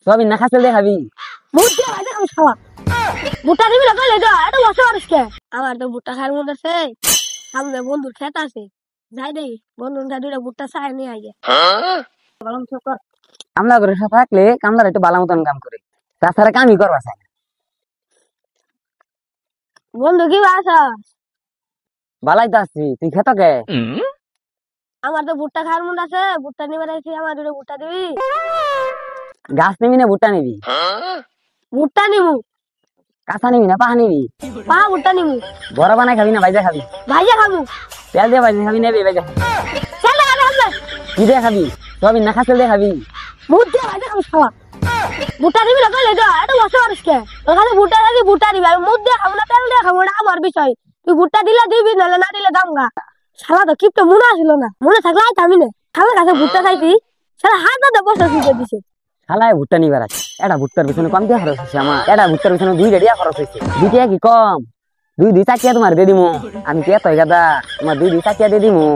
সবই না খাসেল দিয়ে খাবি। ভুট দিয়ে ভাই দেখাম শালা ভুট্টা দিবি না কইলে যা এটা বসে পারিস কে আমার তো ভুট্টা খাওয়ার মধ্যে আছে সামনে বন্ধুর খেত আছে যাই দেই বন্ধুর কাছে দুইটা ভুট্টা চাই নিয়ে আইগে বললাম তো কর কামলা করে সাথে থাকলে কামলার একটু বালা মতন কাম করে, তাছাড়া কামই করবা চাই না। বন্ধু কি বাসা বালাই তো আসছি, তুই খেত কে? আমার তো ভুট্টা খাওয়ার মধ্যে আছে ভুট্টা নিবে রাখছি আমার দুটো ভুট্টা দিবি গাছ নিবি না ভুট্টা নিবি? ভুট্টা নিমু কাঁচা নিবি না পাহা নিবি? পাহা ভুট্টা নিমু বড় বানাই খাবি না ভাইজা খাবি? ভাইয়া খাবো তেল দিয়ে ভাইজা খাবি না ভাইজা খাবি? চলে আবে হামলে কি দিয়ে খাবি? সবই না খাসেল দিয়ে খাবি? ভুট দিয়ে ভাই দেখাম শালা ভুট্টা দিবি না কইলে যা এটা বসে পারিস কে ওখানে ভুট্টা দিবি ভুট্টা দিবি আমি মুখ দিয়ে খাবো না তেল দিয়ে খাবো এটা আমার বিষয় তুই ভুট্টা দিলে দিবি নাহলে না দিলে দামগা শালা তো কিপটা মনে আসলো না মনে থাকলে আয় আমি না খালা কাছে ভুট্টা খাইছি শালা হাত হাতে বসে শুয়ে দিছে শালায় ভুট্টা নিবার আছে, এটা ভুট্টার পিছনে কম দিয়ে খরচ হয়েছে আমার, এটা ভুট্টার পিছনে 2 রেডিয়া খরচ হয়েছে। 2 টাকা কি কম? 2 চাকিয়া তোমার দিয়ে দিমু, আমি কে তৈ গাদা তোমার 2 চাকিয়া দিয়ে দিমু।